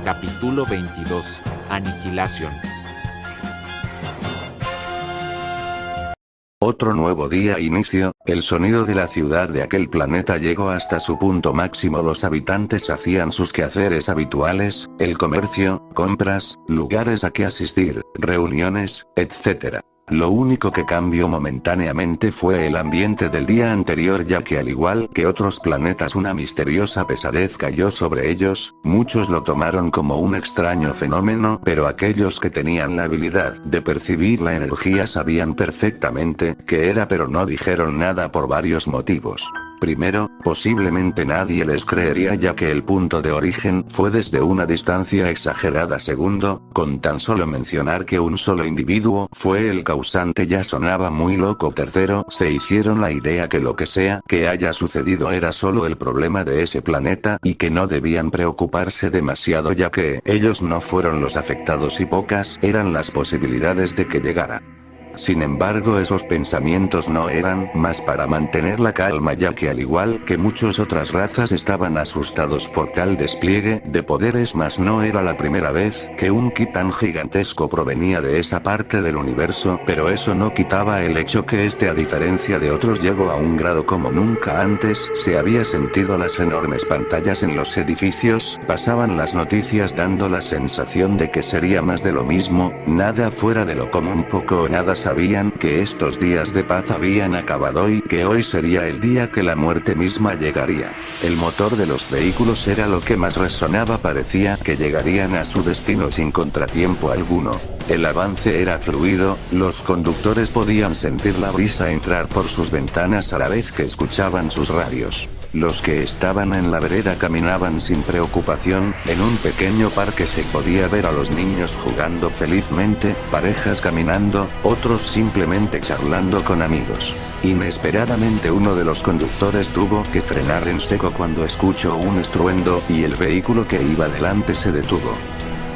Capítulo 22. Aniquilación. Otro nuevo día inicio, el sonido de la ciudad de aquel planeta llegó hasta su punto máximo. Los habitantes hacían sus quehaceres habituales, el comercio, compras, lugares a que asistir, reuniones, etc. Lo único que cambió momentáneamente fue el ambiente del día anterior, ya que al igual que otros planetas una misteriosa pesadez cayó sobre ellos. Muchos lo tomaron como un extraño fenómeno, pero aquellos que tenían la habilidad de percibir la energía sabían perfectamente qué era, pero no dijeron nada por varios motivos. Primero, posiblemente nadie les creería, ya que el punto de origen fue desde una distancia exagerada. Segundo, con tan solo mencionar que un solo individuo fue el causante ya sonaba muy loco. Tercero, se hicieron la idea que lo que sea que haya sucedido era solo el problema de ese planeta y que no debían preocuparse demasiado, ya que ellos no fueron los afectados y pocas eran las posibilidades de que llegara. Sin embargo, esos pensamientos no eran más para mantener la calma, ya que al igual que muchas otras razas estaban asustados por tal despliegue de poderes, mas no era la primera vez que un ki tan gigantesco provenía de esa parte del universo, pero eso no quitaba el hecho que a diferencia de otros llegó a un grado como nunca antes se había sentido. Las enormes pantallas en los edificios pasaban las noticias dando la sensación de que sería más de lo mismo, nada fuera de lo común. Poco o nada sabían que estos días de paz habían acabado y que hoy sería el día que la muerte misma llegaría. El motor de los vehículos era lo que más resonaba, parecía que llegarían a su destino sin contratiempo alguno. El avance era fluido, los conductores podían sentir la brisa entrar por sus ventanas a la vez que escuchaban sus radios. Los que estaban en la vereda caminaban sin preocupación, en un pequeño parque se podía ver a los niños jugando felizmente, parejas caminando, otros simplemente charlando con amigos. Inesperadamente uno de los conductores tuvo que frenar en seco cuando escuchó un estruendo y el vehículo que iba delante se detuvo.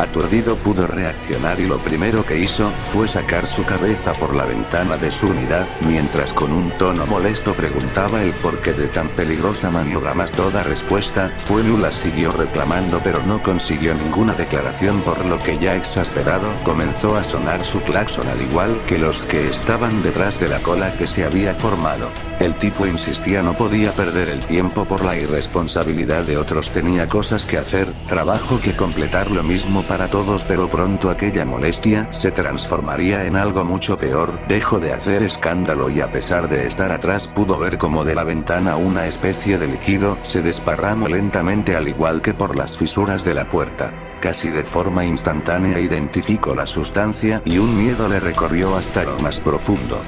Aturdido pudo reaccionar y lo primero que hizo fue sacar su cabeza por la ventana de su unidad, mientras con un tono molesto preguntaba el porqué de tan peligrosa maniobra, mas toda respuesta fue nula. Siguió reclamando pero no consiguió ninguna declaración, por lo que ya exasperado comenzó a sonar su claxon, al igual que los que estaban detrás de la cola que se había formado. El tipo insistía, no podía perder el tiempo por la irresponsabilidad de otros, tenía cosas que hacer, trabajo que completar, lo mismo para todos, pero pronto aquella molestia se transformaría en algo mucho peor. Dejó de hacer escándalo y a pesar de estar atrás pudo ver como de la ventana una especie de líquido se desparramó lentamente, al igual que por las fisuras de la puerta. Casi de forma instantánea identificó la sustancia y un miedo le recorrió hasta lo más profundo.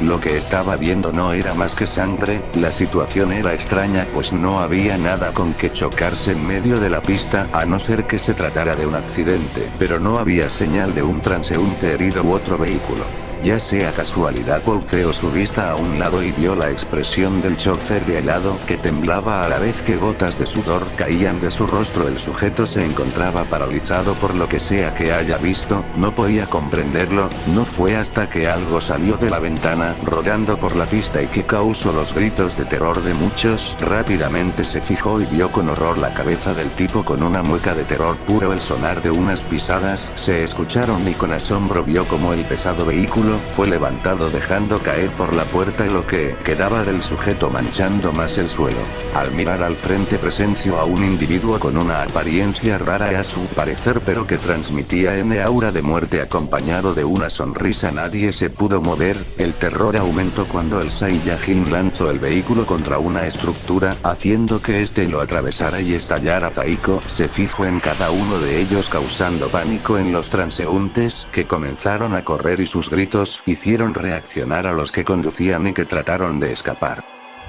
Lo que estaba viendo no era más que sangre. La situación era extraña, pues no había nada con que chocarse en medio de la pista, a no ser que se tratara de un accidente, pero no había señal de un transeúnte herido u otro vehículo. Ya sea casualidad, volteó su vista a un lado y vio la expresión del chofer de al lado, que temblaba a la vez que gotas de sudor caían de su rostro. El sujeto se encontraba paralizado por lo que sea que haya visto, no podía comprenderlo. No fue hasta que algo salió de la ventana, rodando por la pista y que causó los gritos de terror de muchos. Rápidamente se fijó y vio con horror la cabeza del tipo con una mueca de terror puro. El sonar de unas pisadas se escucharon y con asombro vio como el pesado vehículo fue levantado, dejando caer por la puerta lo que quedaba del sujeto, manchando más el suelo. Al mirar al frente presenció a un individuo con una apariencia rara a su parecer, pero que transmitía una aura de muerte acompañado de una sonrisa. Nadie se pudo mover. El terror aumentó cuando el Saiyajin lanzó el vehículo contra una estructura, haciendo que lo atravesara y estallara. Zaiko se fijó en cada uno de ellos, causando pánico en los transeúntes, que comenzaron a correr y sus gritos hicieron reaccionar a los que conducían y que trataron de escapar.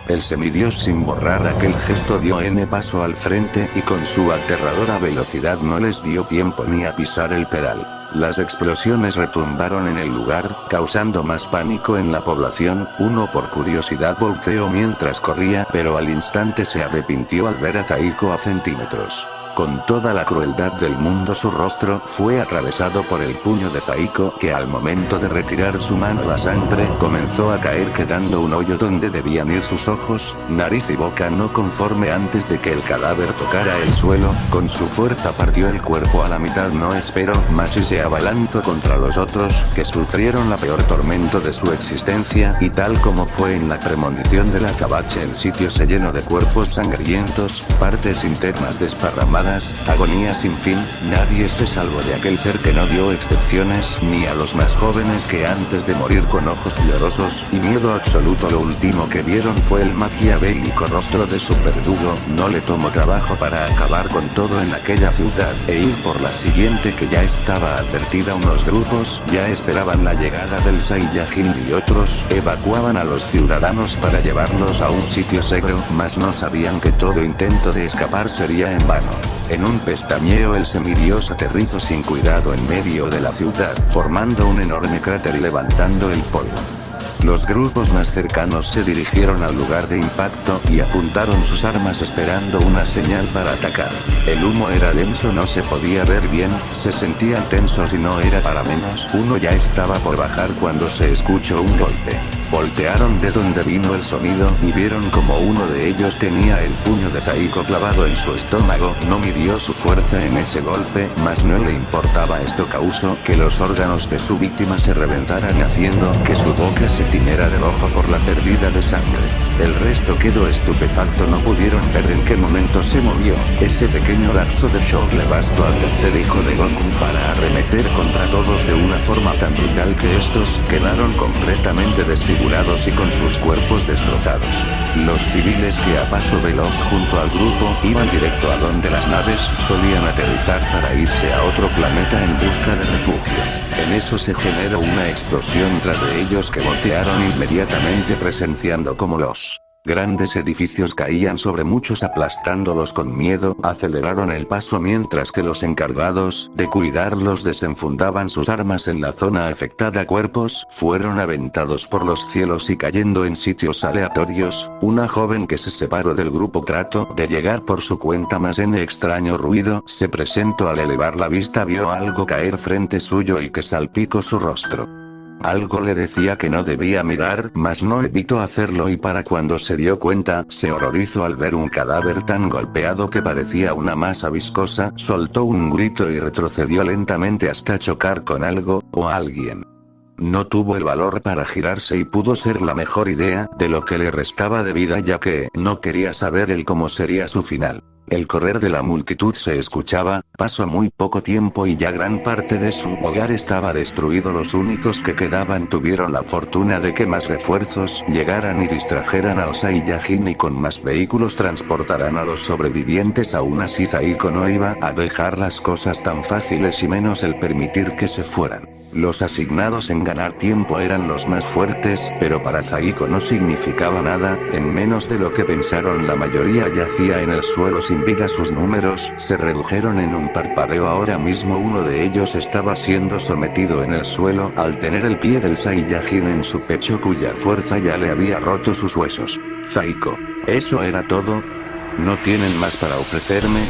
El semidios, sin borrar aquel gesto, dio paso al frente y con su aterradora velocidad no les dio tiempo ni a pisar el pedal. Las explosiones retumbaron en el lugar, causando más pánico en la población. Uno por curiosidad volteó mientras corría, pero al instante se arrepintió al ver a Zaiko a centímetros. Con toda la crueldad del mundo su rostro fue atravesado por el puño de Saiko, que al momento de retirar su mano la sangre comenzó a caer, quedando un hoyo donde debían ir sus ojos, nariz y boca. No conforme, antes de que el cadáver tocara el suelo, con su fuerza partió el cuerpo a la mitad. No esperó más y se abalanzó contra los otros, que sufrieron la peor tormento de su existencia, y tal como fue en la premonición del azabache, el sitio se llenó de cuerpos sangrientos, partes internas desparramadas, agonía sin fin. Nadie se salvó de aquel ser, que no dio excepciones, ni a los más jóvenes, que antes de morir con ojos llorosos y miedo absoluto, lo último que vieron fue el maquiavélico rostro de su verdugo. No le tomó trabajo para acabar con todo en aquella ciudad, e ir por la siguiente, que ya estaba advertida. Unos grupos ya esperaban la llegada del Saiyajin y otros evacuaban a los ciudadanos para llevarlos a un sitio seguro, mas no sabían que todo intento de escapar sería en vano. En un pestañeo el semidios aterrizó sin cuidado en medio de la ciudad, formando un enorme cráter y levantando el polvo. Los grupos más cercanos se dirigieron al lugar de impacto y apuntaron sus armas esperando una señal para atacar. El humo era denso, no se podía ver bien, se sentían tensos y no era para menos. Uno ya estaba por bajar cuando se escuchó un golpe. Voltearon de donde vino el sonido y vieron como uno de ellos tenía el puño de Saiko clavado en su estómago. No midió su fuerza en ese golpe, mas no le importaba. Esto causó que los órganos de su víctima se reventaran, haciendo que su boca se tiñera de rojo por la pérdida de sangre. El resto quedó estupefacto, no pudieron ver en qué momento se movió. Ese pequeño lapso de shock le bastó al tercer hijo de Goku para arremeter contra todos de una forma tan brutal que estos quedaron completamente desfigurados y con sus cuerpos destrozados. Los civiles, que a paso veloz junto al grupo iban directo a donde las naves solían aterrizar para irse a otro planeta en busca de refugio. En eso se generó una explosión tras de ellos, que voltearon inmediatamente, presenciando cómo los grandes edificios caían sobre muchos, aplastándolos con miedo. Aceleraron el paso mientras que los encargados de cuidarlos desenfundaban sus armas en la zona afectada. Cuerpos fueron aventados por los cielos y cayendo en sitios aleatorios. Una joven que se separó del grupo trató de llegar por su cuenta, mas en extraño ruido se presentó. Al elevar la vista vio algo caer frente suyo y que salpicó su rostro. Algo le decía que no debía mirar, mas no evitó hacerlo, y para cuando se dio cuenta, se horrorizó al ver un cadáver tan golpeado que parecía una masa viscosa. Soltó un grito y retrocedió lentamente hasta chocar con algo o alguien. No tuvo el valor para girarse y pudo ser la mejor idea de lo que le restaba de vida, ya que no quería saber el cómo sería su final. El correr de la multitud se escuchaba. Pasó muy poco tiempo y ya gran parte de su hogar estaba destruido. Los únicos que quedaban tuvieron la fortuna de que más refuerzos llegaran y distrajeran al Saiyajin, y con más vehículos transportarán a los sobrevivientes. Aún así Saiko no iba a dejar las cosas tan fáciles, y menos el permitir que se fueran. Los asignados en ganar tiempo eran los más fuertes, pero para Saiko no significaba nada. En menos de lo que pensaron, la mayoría yacía en el suelo sin vida. Sus números se redujeron en un parpadeo. Ahora mismo uno de ellos estaba siendo sometido en el suelo, al tener el pie del Saiyajin en su pecho, cuya fuerza ya le había roto sus huesos. Saiko, ¿eso era todo? ¿No tienen más para ofrecerme?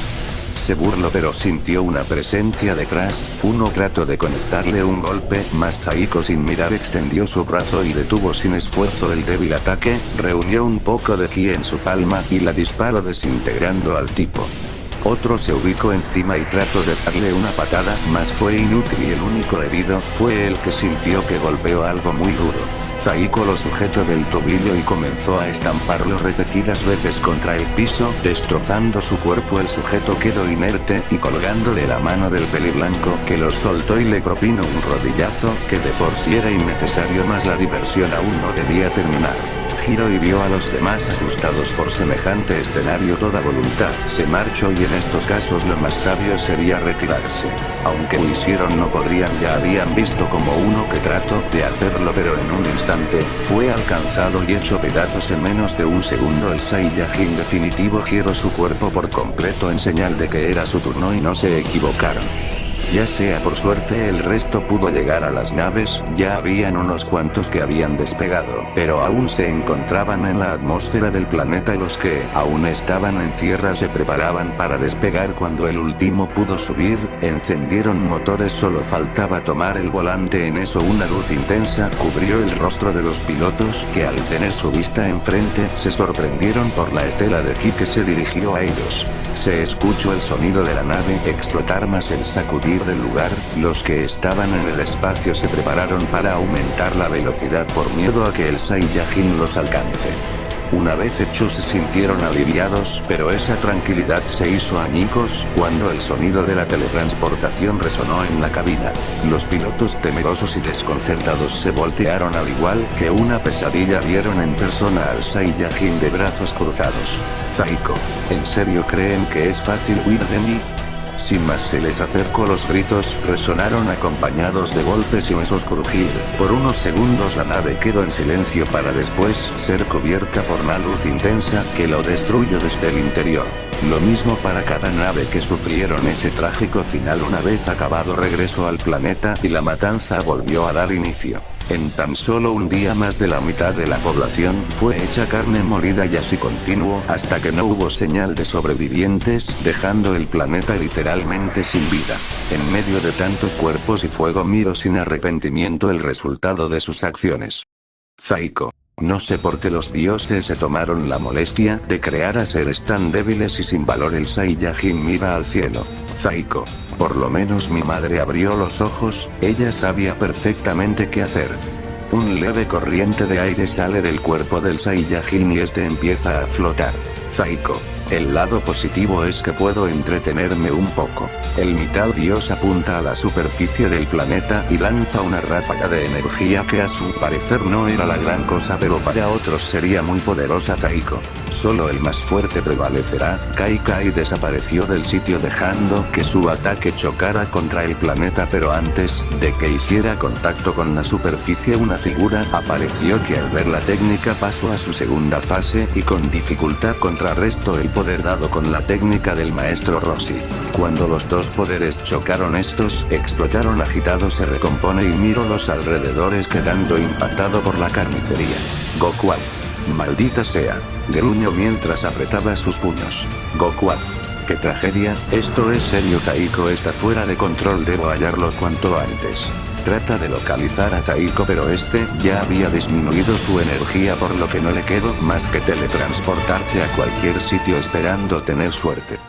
Se burló, pero sintió una presencia detrás. Uno trató de conectarle un golpe, mas Saiko sin mirar extendió su brazo y detuvo sin esfuerzo el débil ataque. Reunió un poco de ki en su palma y la disparó, desintegrando al tipo. Otro se ubicó encima y trató de darle una patada, mas fue inútil y el único herido fue el que sintió que golpeó algo muy duro. Saiko lo sujetó del tobillo y comenzó a estamparlo repetidas veces contra el piso, destrozando su cuerpo. El sujeto quedó inerte y colgando de la mano del peliblanco, que lo soltó y le propinó un rodillazo, que de por sí era innecesario, mas la diversión aún no debía terminar. Giró y vio a los demás asustados por semejante escenario. Toda voluntad se marchó, y en estos casos lo más sabio sería retirarse. Aunque lo hicieron no podrían, ya habían visto como uno que trató de hacerlo, pero en un instante fue alcanzado y hecho pedazos en menos de un segundo. El Saiyajin definitivo giró su cuerpo por completo en señal de que era su turno y no se equivocaron. Ya sea por suerte el resto pudo llegar a las naves, ya habían unos cuantos que habían despegado, pero aún se encontraban en la atmósfera del planeta y los que aún estaban en tierra se preparaban para despegar cuando el último pudo subir, encendieron motores, solo faltaba tomar el volante. En eso una luz intensa cubrió el rostro de los pilotos, que al tener su vista enfrente se sorprendieron por la estela de ki que se dirigió a ellos. Se escuchó el sonido de la nave explotar más el sacudir del lugar. Los que estaban en el espacio se prepararon para aumentar la velocidad por miedo a que el Saiyajin los alcance. Una vez hechos se sintieron aliviados, pero esa tranquilidad se hizo añicos cuando el sonido de la teletransportación resonó en la cabina. Los pilotos temerosos y desconcertados se voltearon, al igual que una pesadilla vieron en persona al Saiyajin de brazos cruzados. Saiko, ¿en serio creen que es fácil huir de mí? Sin más se les acercó, los gritos resonaron acompañados de golpes y huesos crujir. Por unos segundos la nave quedó en silencio para después ser cubierta por una luz intensa que lo destruyó desde el interior. Lo mismo para cada nave que sufrieron ese trágico final. Una vez acabado regresó al planeta y la matanza volvió a dar inicio. En tan solo un día más de la mitad de la población fue hecha carne molida y así continuó hasta que no hubo señal de sobrevivientes, dejando el planeta literalmente sin vida. En medio de tantos cuerpos y fuego miró sin arrepentimiento el resultado de sus acciones. Saiko. No sé por qué los dioses se tomaron la molestia de crear a seres tan débiles y sin valor. El Saiyajin mira al cielo. Saiko. Por lo menos mi madre abrió los ojos, ella sabía perfectamente qué hacer. Un leve corriente de aire sale del cuerpo del Saiyajin y este empieza a flotar. Saiko. El lado positivo es que puedo entretenerme un poco. El mitad dios apunta a la superficie del planeta y lanza una ráfaga de energía que a su parecer no era la gran cosa, pero para otros sería muy poderosa. Saiko. Solo el más fuerte prevalecerá. Kai desapareció del sitio dejando que su ataque chocara contra el planeta, pero antes de que hiciera contacto con la superficie una figura apareció que al ver la técnica pasó a su segunda fase y con dificultad contrarrestó el poder dado con la técnica del maestro Roshi. Cuando los dos poderes chocaron, estos explotaron agitados. Se recompone y miró los alrededores quedando impactado por la carnicería. Gokuaz. Maldita sea. Gruñó mientras apretaba sus puños. Gokuaz. ¡Qué tragedia! Esto es serio. Saiko está fuera de control, debo hallarlo cuanto antes. Trata de localizar a Saiko, pero este ya había disminuido su energía, por lo que no le quedó más que teletransportarse a cualquier sitio esperando tener suerte.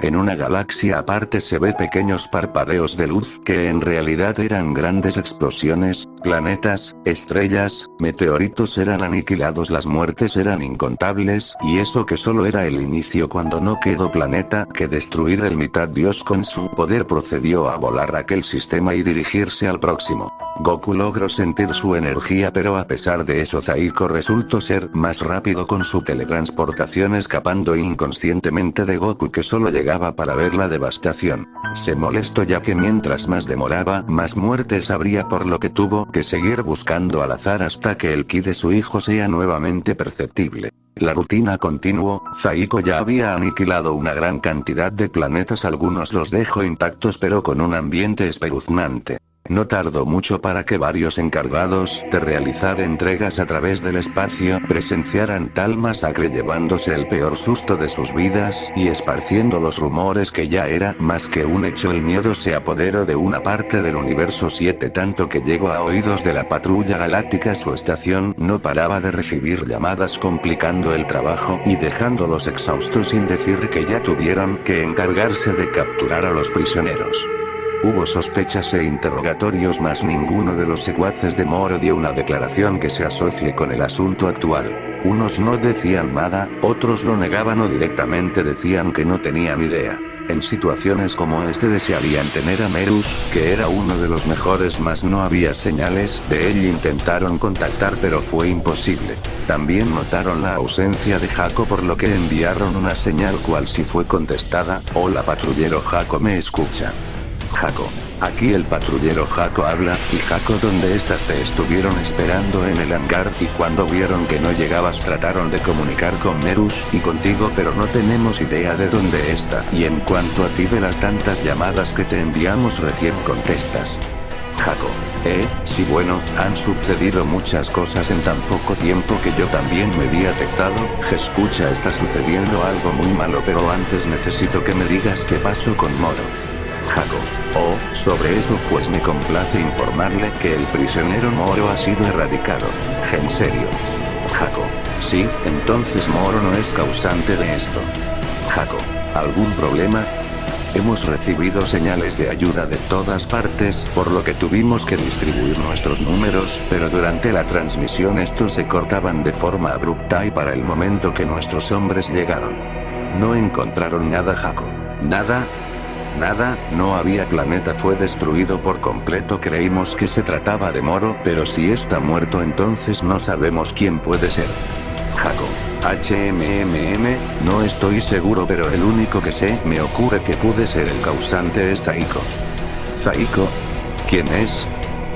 En una galaxia aparte se ve pequeños parpadeos de luz que en realidad eran grandes explosiones, planetas, estrellas, meteoritos eran aniquilados, las muertes eran incontables, y eso que solo era el inicio. Cuando no quedó planeta que destruir, el mitad dios con su poder procedió a volar aquel sistema y dirigirse al próximo. Goku logró sentir su energía, pero a pesar de eso Saiko resultó ser más rápido con su teletransportación, escapando inconscientemente de Goku, que solo llegaba para ver la devastación. Se molestó ya que mientras más demoraba, más muertes habría, por lo que tuvo que seguir buscando al azar hasta que el ki de su hijo sea nuevamente perceptible. La rutina continuó. Saiko ya había aniquilado una gran cantidad de planetas, algunos los dejó intactos pero con un ambiente espeluznante. No tardó mucho para que varios encargados de realizar entregas a través del espacio presenciaran tal masacre, llevándose el peor susto de sus vidas y esparciendo los rumores que ya era más que un hecho. El miedo se apoderó de una parte del universo 7, tanto que llegó a oídos de la patrulla galáctica. Su estación no paraba de recibir llamadas, complicando el trabajo y dejándolos exhaustos, sin decir que ya tuvieron que encargarse de capturar a los prisioneros. Hubo sospechas e interrogatorios, mas ninguno de los secuaces de Moro dio una declaración que se asocie con el asunto actual. Unos no decían nada, otros lo negaban o directamente decían que no tenían idea. En situaciones como este desearían tener a Merus, que era uno de los mejores, mas no había señales de él. Intentaron contactar pero fue imposible. También notaron la ausencia de Jaco, por lo que enviaron una señal cual si fue contestada: hola patrullero Jaco, ¿me escucha? Jaco. Aquí el patrullero Jaco habla, y Jaco, ¿dónde estás? Te estuvieron esperando en el hangar, y cuando vieron que no llegabas trataron de comunicar con Merus y contigo, pero no tenemos idea de dónde está. Y en cuanto a ti, de las tantas llamadas que te enviamos recién contestas. Jaco. Sí, bueno, han sucedido muchas cosas en tan poco tiempo que yo también me vi afectado. Escucha, está sucediendo algo muy malo, pero antes necesito que me digas qué pasó con Moro. Jaco. Sobre eso pues me complace informarle que el prisionero Moro ha sido erradicado. En serio. Jaco. Sí, entonces Moro no es causante de esto. Jaco. ¿Algún problema? Hemos recibido señales de ayuda de todas partes, por lo que tuvimos que distribuir nuestros números, pero durante la transmisión estos se cortaban de forma abrupta y para el momento que nuestros hombres llegaron. No encontraron nada, Jaco. ¿Nada? Nada, no había planeta, fue destruido por completo. Creímos que se trataba de Moro, pero si está muerto entonces no sabemos quién puede ser. Jaco. No estoy seguro, pero el único que me ocurre que puede ser el causante es Zaiko. ¿Zaiko? ¿Quién es?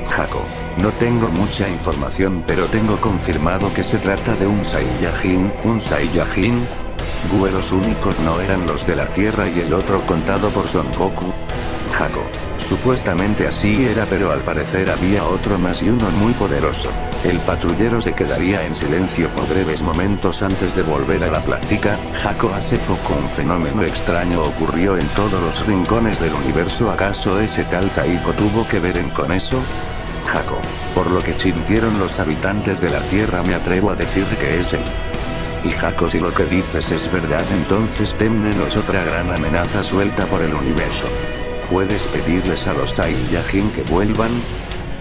Jaco. No tengo mucha información, pero tengo confirmado que se trata de un Saiyajin. ¿Un Saiyajin? Los únicos no eran los de la Tierra y el otro contado por Son Goku. Jaco. Supuestamente así era, pero al parecer había otro más y uno muy poderoso. El patrullero se quedaría en silencio por breves momentos antes de volver a la plática. Jaco, hace poco un fenómeno extraño ocurrió en todos los rincones del universo. ¿Acaso ese tal Zaiko tuvo que ver con eso? Jaco. Por lo que sintieron los habitantes de la Tierra me atrevo a decir que es él. Y Jaco, si lo que dices es verdad, entonces Temnen es otra gran amenaza suelta por el universo. ¿Puedes pedirles a los Saiyajin que vuelvan?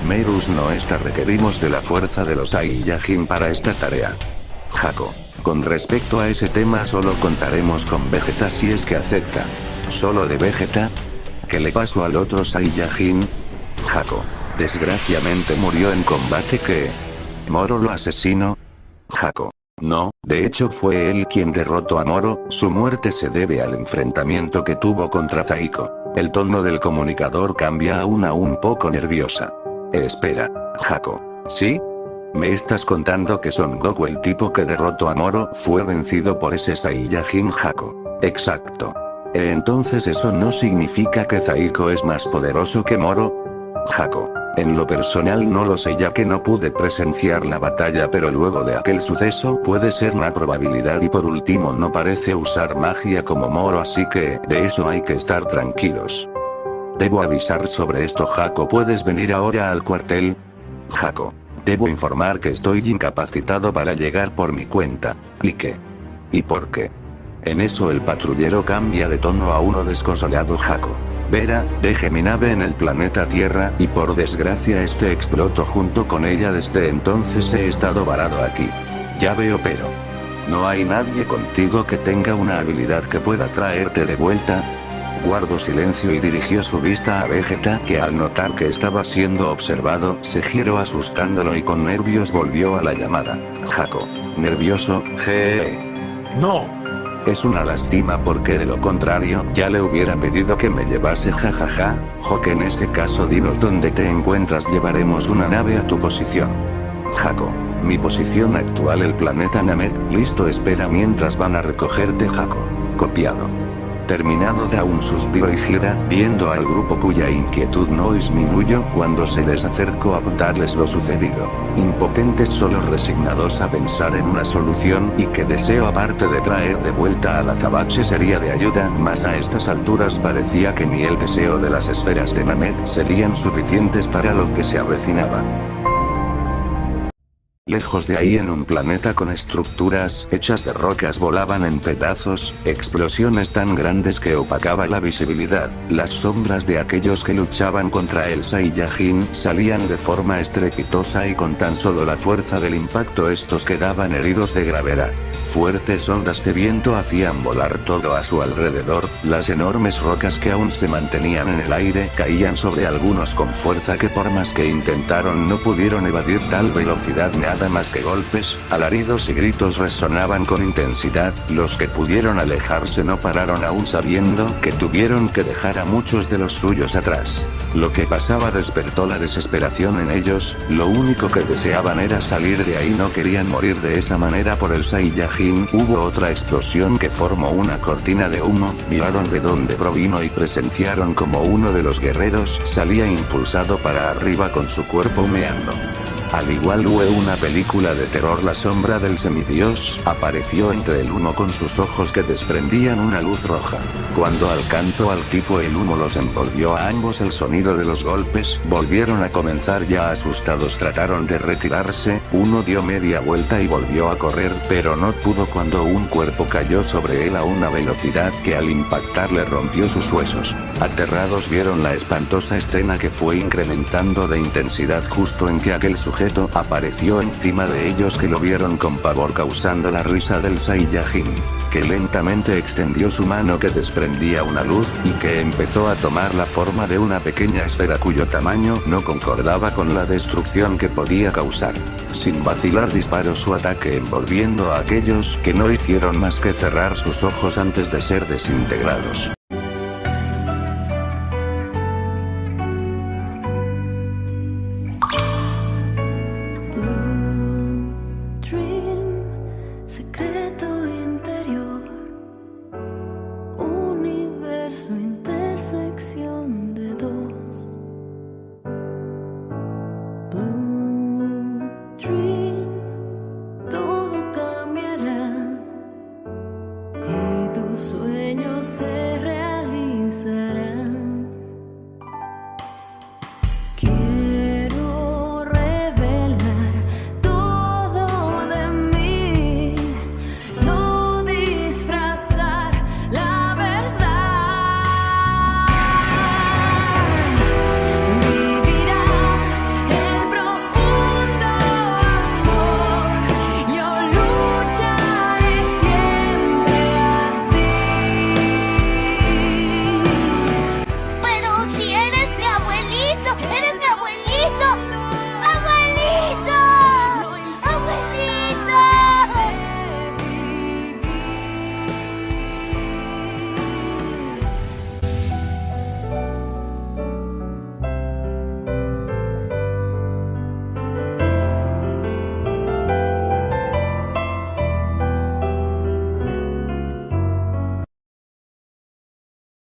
Merus no está, requerimos de la fuerza de los Saiyajin para esta tarea. Jaco. Con respecto a ese tema solo contaremos con Vegeta si es que acepta. ¿Solo de Vegeta? ¿Qué le pasó al otro Saiyajin? Jaco. Desgraciadamente murió en combate. ¿Que Moro lo asesinó? Jaco. No, de hecho fue él quien derrotó a Moro. Su muerte se debe al enfrentamiento que tuvo contra Zaiko. El tono del comunicador cambia a una un poco nerviosa. Espera, Jaco. ¿Sí? ¿Me estás contando que Son Goku, el tipo que derrotó a Moro, fue vencido por ese Saiyajin? Jaco. Exacto. Entonces eso no significa que Zaiko es más poderoso que Moro. Jaco. En lo personal no lo sé, ya que no pude presenciar la batalla, pero luego de aquel suceso puede ser una probabilidad, y por último no parece usar magia como Moro, así que de eso hay que estar tranquilos. Debo avisar sobre esto, Jaco. ¿Puedes venir ahora al cuartel? Jaco. Debo informar que estoy incapacitado para llegar por mi cuenta. ¿Y qué? ¿Y por qué? En eso el patrullero cambia de tono a uno desconsolado. Jaco. Vera, dejé mi nave en el planeta Tierra, y por desgracia este explotó junto con ella. Desde entonces he estado varado aquí. Ya veo, pero ¿no hay nadie contigo que tenga una habilidad que pueda traerte de vuelta? Guardó silencio y dirigió su vista a Vegeta, que al notar que estaba siendo observado, se giró asustándolo y con nervios volvió a la llamada. Jaco. ¿Nervioso? No. Es una lástima, porque de lo contrario ya le hubiera pedido que me llevase, jajaja. Joque, en ese caso dinos dónde te encuentras, llevaremos una nave a tu posición. Jaco. Mi posición actual, el planeta Namek. Listo, espera mientras van a recogerte. Jaco. Copiado. Terminado, da un suspiro y gira, viendo al grupo cuya inquietud no disminuyó cuando se les acercó a contarles lo sucedido. Impotentes, solo resignados a pensar en una solución, y que deseo aparte de traer de vuelta al azabache sería de ayuda, mas a estas alturas parecía que ni el deseo de las esferas de Namek serían suficientes para lo que se avecinaba. Lejos de ahí, en un planeta con estructuras hechas de rocas, volaban en pedazos, explosiones tan grandes que opacaba la visibilidad. Las sombras de aquellos que luchaban contra el Saiyajin salían de forma estrepitosa, y con tan solo la fuerza del impacto estos quedaban heridos de gravedad. Fuertes ondas de viento hacían volar todo a su alrededor. Las enormes rocas que aún se mantenían en el aire caían sobre algunos con fuerza que por más que intentaron no pudieron evadir tal velocidad. Nada más que golpes, alaridos y gritos resonaban con intensidad. Los que pudieron alejarse no pararon, aún sabiendo que tuvieron que dejar a muchos de los suyos atrás. Lo que pasaba despertó la desesperación en ellos, lo único que deseaban era salir de ahí, no querían morir de esa manera por el Saiyajin. Hubo otra explosión que formó una cortina de humo, miraron de dónde provino y presenciaron como uno de los guerreros salía impulsado para arriba con su cuerpo humeando. Al igual que una película de terror, la sombra del semidios apareció entre el humo con sus ojos que desprendían una luz roja. Cuando alcanzó al tipo el humo los envolvió a ambos, el sonido de los golpes, volvieron a comenzar ya asustados, trataron de retirarse, uno dio media vuelta y volvió a correr pero no pudo cuando un cuerpo cayó sobre él a una velocidad que al impactar le rompió sus huesos. Aterrados vieron la espantosa escena que fue incrementando de intensidad justo en que aquel sujeto apareció encima de ellos, que lo vieron con pavor causando la risa del Saiyajin, que lentamente extendió su mano que desprendía una luz y que empezó a tomar la forma de una pequeña esfera cuyo tamaño no concordaba con la destrucción que podía causar. Sin vacilar disparó su ataque envolviendo a aquellos que no hicieron más que cerrar sus ojos antes de ser desintegrados. Secreto interior, universo, intersección de dos. Blue Dream, todo cambiará y tus sueños se realizarán.